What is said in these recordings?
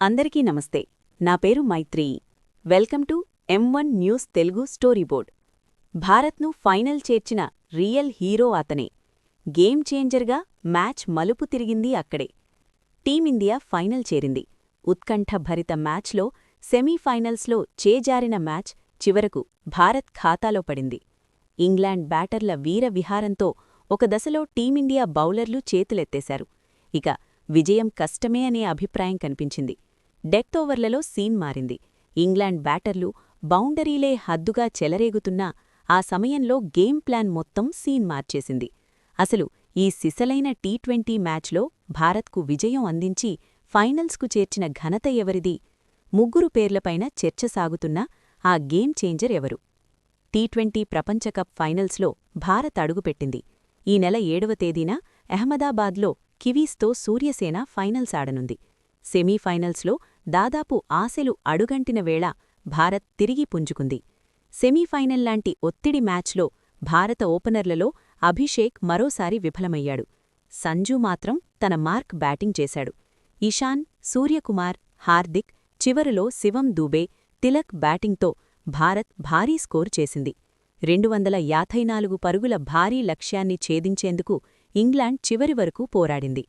అందరికీ నమస్తే. నా పేరు Maitreyi. Welcome to M1 news Telugu story board. భారత్ను ఫైనల్ చేర్చిన రియల్ హీరో అతనే. గేమ్ చేంజర్గా మ్యాచ్ మలుపు తిరిగింది అక్కడే. టీమిండియా ఫైనల్ చేరింది. ఉత్కంఠభరిత మ్యాచ్లో సెమీఫైనల్స్లో చేజారిన మ్యాచ్ చివరకు భారత్ ఖాతాలో పడింది. ఇంగ్లాండ్ బ్యాటర్ల వీర విహారంతో ఒక దశలో టీమిండియా బౌలర్లు చేతులెత్తేశారు. ఇక విజయం కష్టమే అనే అభిప్రాయం కనిపించింది. డెత్ ఓవర్లలో సీన్ మారింది. ఇంగ్లాండ్ బ్యాటర్లు బౌండరీలే హద్దుగా చెలరేగుతున్నా ఆ సమయంలో గేమ్ ప్లాన్ మొత్తం సీన్ మార్చేసింది. అసలు ఈ సిసలైన టీ20 మ్యాచ్లో భారత్కు విజయం అందించి ఫైనల్స్కు చేర్చిన ఘనత ఎవరిది? ముగ్గురు పేర్లపైన చర్చ సాగుతున్నా ఆ గేమ్ చేంజర్ ఎవరు? టీ20 ప్రపంచకప్ ఫైనల్స్లో భారత్ అడుగుపెట్టింది. ఈ నెల 7వ తేదీన అహ్మదాబాద్లో కివీస్తో సూర్యసేన ఫైనల్స్ ఆడనుంది. సెమీఫైనల్స్లో దాదాపు ఆశలు అడుగంటిన వేళ భారత్ తిరిగి పుంజుకుంది. సెమీఫైనల్లాంటి ఒత్తిడి మ్యాచ్లో భారత ఓపెనర్లలో అభిషేక్ మరోసారి విఫలమయ్యాడు. సంజూ మాత్రం తన మార్క్ బ్యాటింగ్ చేశాడు. ఇషాన్, సూర్యకుమార్, హార్దిక్, చివరిలో శివం దూబే, తిలక్ బ్యాటింగ్తో భారత్ భారీ స్కోరు చేసింది. 254 పరుగుల భారీ లక్ష్యాన్ని ఛేదించేందుకు ఇంగ్లాండ్ చివరి వరకు పోరాడింది.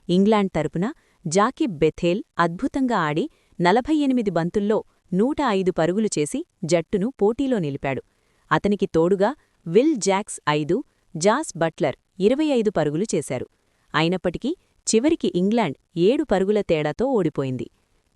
ఇంగ్లాండ్ తరపున జాకిబ్ బెథేల్ అద్భుతంగా ఆడి 48 బంతుల్లో 105 పరుగులు చేసి జట్టును పోటీలో నిలిపాడు. అతనికి తోడుగా విల్ జాక్స్ 5, జాస్ బట్లర్ 25 పరుగులు చేశారు. అయినప్పటికీ చివరికి ఇంగ్లాండ్ 7 పరుగుల తేడాతో ఓడిపోయింది.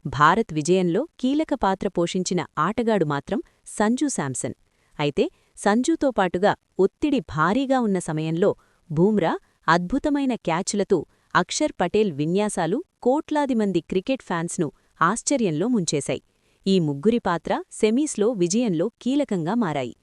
భారత్ విజయంలో కీలక పాత్ర పోషించిన ఆటగాడు మాత్రం సంజూ శాంసన్. అయితే సంజూతో పాటుగా ఒత్తిడి భారీగా ఉన్న సమయంలో బూమ్రా అద్భుతమైన క్యాచ్లతో అక్షర్ పటేల్ విన్యాసాలు కోట్లాది మంది క్రికెట్ ఫ్యాన్స్ను ఆశ్చర్యంలో ముంచేశాయి. ఈ ముగ్గురి పాత్ర సెమీస్లో విజయంలో కీలకంగా మారాయి.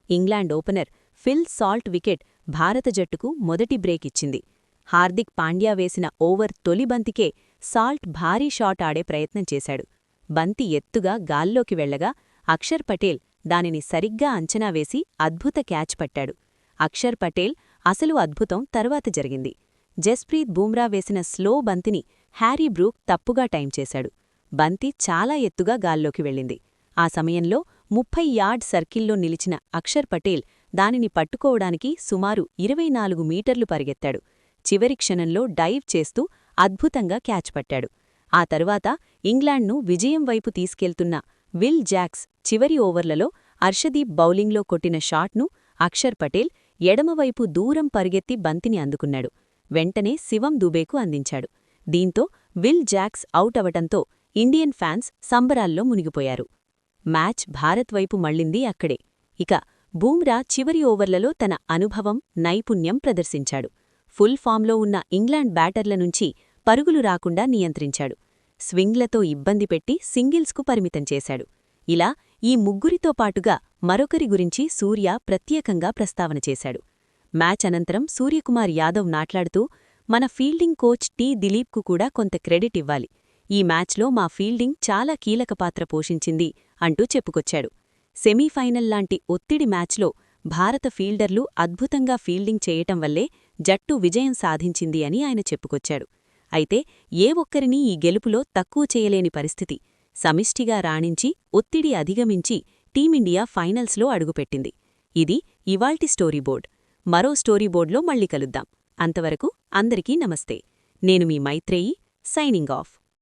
England opener Phil Salt wicket భారత జట్టుకు మొదటి బ్రేక్ ఇచ్చింది. హార్దిక్ పాండ్యా వేసిన ఓవర్ తొలి బంతికే సాల్ట్ భారీ షాట్ ఆడే ప్రయత్నం చేశాడు. బంతి ఎత్తుగా గాల్లోకి వెళ్లగా అక్షర్ పటేల్ దానిని సరిగ్గా అంచనా వేసి అద్భుత క్యాచ్ పట్టాడు. అక్షర్ పటేల్ అసలు అద్భుతం తర్వాత జరిగింది. జస్ప్రీత్ బూమ్రా వేసిన స్లో బంతిని హ్యారీ బ్రూక్ తప్పుగా టైం చేశాడు. బంతి చాలా ఎత్తుగా గాల్లోకి వెళ్ళింది. ఆ సమయంలో 30 యార్డ్ సర్కిల్లో నిలిచిన అక్షర్ పటేల్ దానిని పట్టుకోవడానికి సుమారు 24 మీటర్లు పరిగెత్తాడు. చివరి క్షణంలో డైవ్ చేస్తూ అద్భుతంగా క్యాచ్ పట్టాడు. ఆ తరువాత ఇంగ్లాండ్ను విజయం వైపు తీసుకెళ్తున్న విల్ జాక్స్ చివరి ఓవర్లలో అర్షదీప్ బౌలింగ్లో కొట్టిన షాట్ను అక్షర్ పటేల్ ఎడమవైపు దూరం పరిగెత్తి బంతిని అందుకున్నాడు. వెంటనే శివం దూబేకు అందించాడు. దీంతో విల్ జాక్స్ అవుట్ అవటంతో ఇండియన్ ఫ్యాన్స్ సంబరాల్లో మునిగిపోయారు. మ్యాచ్ భారత్ వైపు మళ్లింది అక్కడే. ఇక బూమ్రా చివరి ఓవర్లలో తన అనుభవం, నైపుణ్యం ప్రదర్శించాడు. ఫుల్ ఫామ్లో ఉన్న ఇంగ్లాండ్ బ్యాటర్ల నుంచి పరుగులు రాకుండా నియంత్రించాడు. స్వింగ్లతో ఇబ్బంది పెట్టి సింగిల్స్కు పరిమితం చేశాడు. ఇలా ఈ ముగ్గురితో పాటుగా మరొకరి గురించి సూర్య ప్రత్యేకంగా ప్రస్తావన చేశాడు. మ్యాచ్ అనంతరం సూర్యకుమార్ యాదవ్ మాట్లాడుతూ, మన ఫీల్డింగ్ కోచ్ టి దిలీప్కు కూడా కొంత క్రెడిట్ ఇవ్వాలి. ఈ మ్యాచ్లో మా ఫీల్డింగ్ చాలా కీలక పాత్ర పోషించింది అంటూ చెప్పుకొచ్చాడు. సెమీఫైనల్లాంటి ఒత్తిడి మ్యాచ్లో భారత ఫీల్డర్లు అద్భుతంగా ఫీల్డింగ్ చేయటం వల్లే జట్టు విజయం సాధించింది అని ఆయన చెప్పుకొచ్చాడు. అయితే ఏ ఒక్కరినీ ఈ గెలుపులో తక్కువ చేయలేని పరిస్థితి. సమిష్టిగా రాణించి ఒత్తిడి అధిగమించి టీమిండియా ఫైనల్స్లో అడుగుపెట్టింది. ఇది ఇవాల్టి స్టోరీబోర్డ్. మరో స్టోరీబోర్డ్లో మళ్ళీ కలుద్దాం. అంతవరకు అందరికీ నమస్తే. నేను మీ మైత్రేయి, సైనింగ్ ఆఫ్.